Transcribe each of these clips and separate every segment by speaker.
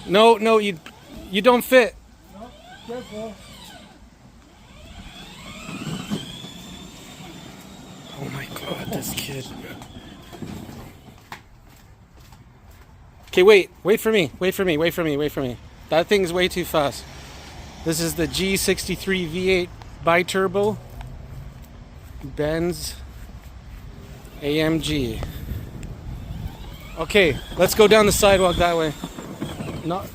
Speaker 1: No, no, you don't fit.
Speaker 2: No, careful.
Speaker 1: Oh my God, this kid. Okay, wait for me. Wait for me. That thing's way too fast. This is the G63 V8 bi-turbo Benz AMG. Okay, let's go down the sidewalk that way. Not.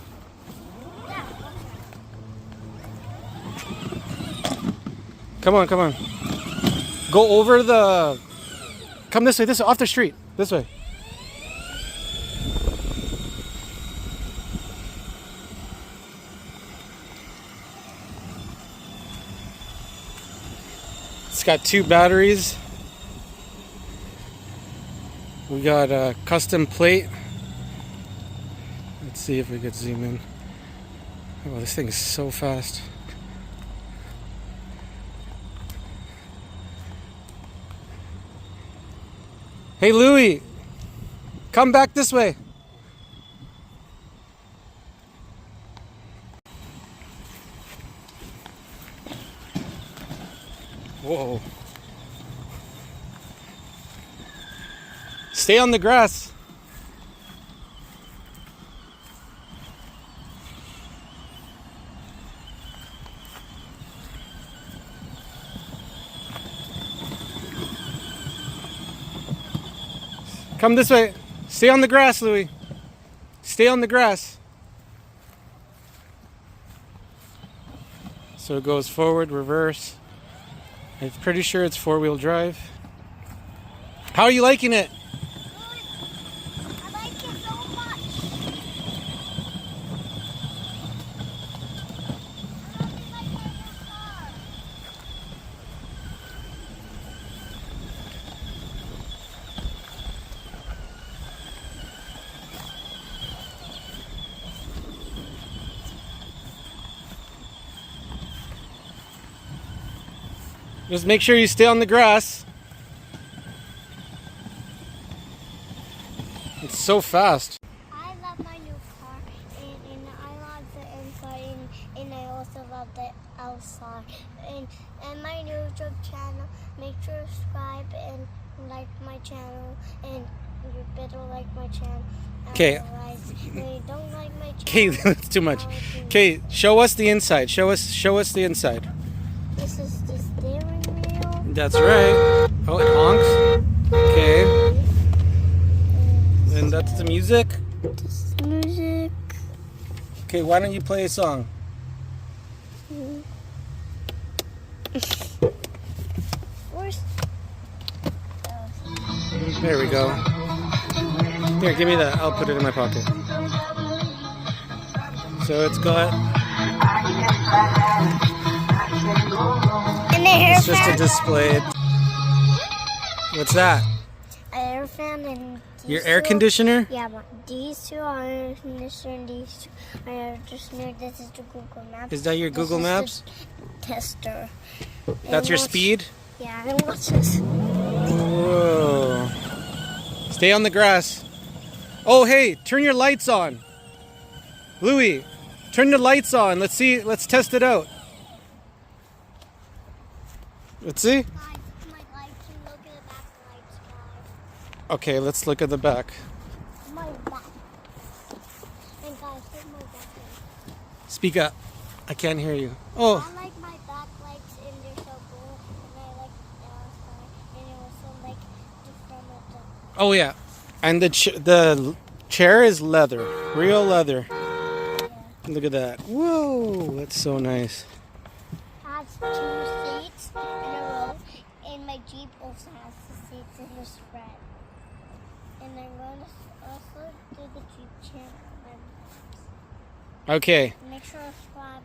Speaker 1: Come on. Go over the. Come this way, off the street. This way. It's got 2 batteries. We got a custom plate. Let's see if we could zoom in. Oh, this thing is so fast. Hey Louie, come back this way. Whoa. Stay on the grass. Come this way. Stay on the grass, Louie. Stay on the grass. So it goes forward, reverse. I'm pretty sure it's 4-wheel drive. How are you liking it?
Speaker 3: I like it so much.
Speaker 1: Just make sure you stay on the grass. It's so fast.
Speaker 3: I love my new car, and I love the inside, and I also love the outside. And my new YouTube channel, make sure to subscribe and like my channel, and you better like my channel.
Speaker 1: Okay.
Speaker 3: Otherwise, if you don't like my channel,
Speaker 1: Okay, that's too much. Okay, show us the inside. Show us the inside.
Speaker 3: this is the steering wheel.
Speaker 1: That's right. Oh, it honks. Okay. And that's the music.
Speaker 3: This music.
Speaker 1: Okay, why don't you play a song?
Speaker 3: Where's
Speaker 1: There we go. Here, give me that. I'll put it in my pocket. So it's got.
Speaker 3: and the air
Speaker 1: It's just a
Speaker 3: fan?
Speaker 1: display. What's that?
Speaker 3: Air fan and
Speaker 1: Your
Speaker 3: diesel.
Speaker 1: air conditioner?
Speaker 3: Yeah, but these 2 are air conditioner and these 2 are air conditioner. This is the Google Maps.
Speaker 1: Is that your Google Maps?
Speaker 3: Tester.
Speaker 1: That's
Speaker 3: And
Speaker 1: your
Speaker 3: watch-
Speaker 1: speed?
Speaker 3: Yeah, and watch this.
Speaker 1: Whoa. Stay on the grass. Oh, hey, turn your lights on. Louie, turn the lights on. Let's see. Let's test it out. Let's see.
Speaker 3: Guys, my lights. You look at the back lights, guys.
Speaker 1: Okay, let's look at the back.
Speaker 3: My back. And guys, look my back lights.
Speaker 1: Speak up. I can't hear you. Oh,
Speaker 3: I like my back lights, and they're so cool. And I like the outside, and it also like the front of the.
Speaker 1: oh yeah. And the chair is leather, real leather.
Speaker 3: Yeah.
Speaker 1: Look at that. Whoa, that's so nice.
Speaker 3: Has 2 seats in a row, and my Jeep also has the seats in the spread. And I'm going to also do the Jeep channel.
Speaker 1: Okay,
Speaker 3: Make sure to subscribe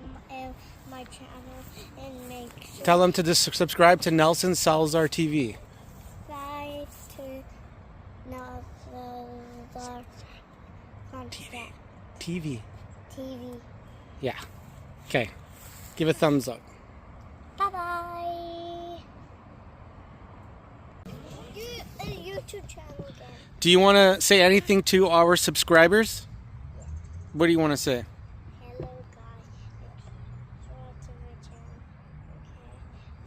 Speaker 3: my channel and make sure
Speaker 1: tell them to just subscribe to Nelson Salazar TV.
Speaker 3: subscribe to the
Speaker 1: TV.
Speaker 3: TV.
Speaker 1: Yeah. Okay. Give a thumbs up.
Speaker 3: Bye bye. YouTube channel again.
Speaker 1: Do you want to say anything to our subscribers? What do you want to say?
Speaker 3: Hello guys. Subscribe to my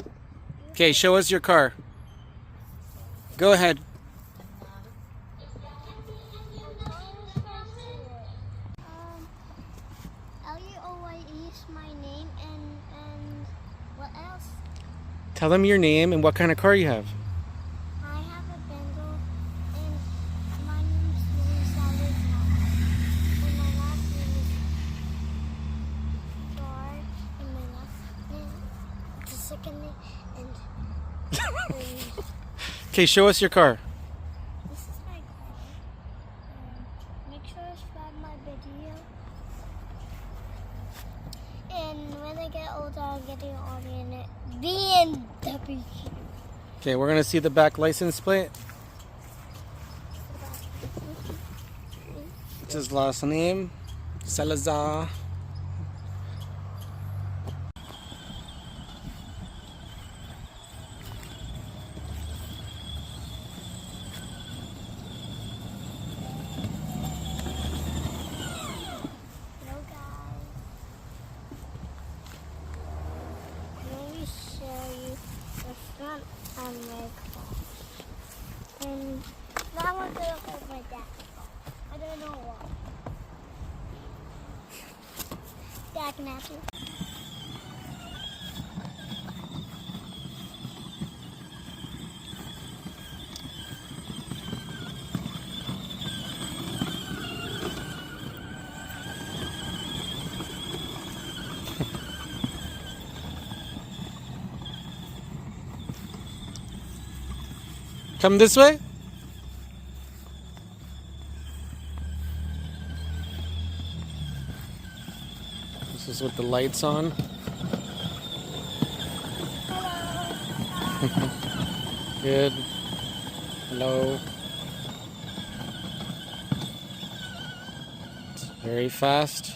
Speaker 3: channel.
Speaker 1: Okay, show us your car. Go ahead.
Speaker 3: L-U-O-Y-E is my name, and what else?
Speaker 1: Tell them your name and what kind of car you have.
Speaker 3: I have a Benz, and my name is Louis, and my last name is Bar, and my last name, the second name, and
Speaker 1: Okay, show us your car.
Speaker 3: this is my car. Make sure to subscribe my video. And when I get older, I'll get an audio BMW.
Speaker 1: Okay, we're gonna see the back license plate. What's his last name? Salazar.
Speaker 3: Hello guys. Let me show you the front of my car. And that one's gonna look like my dad's car. I don't know why. Dad, can I have you?
Speaker 1: Come this way. This is with the lights on. Good. Hello. It's very fast.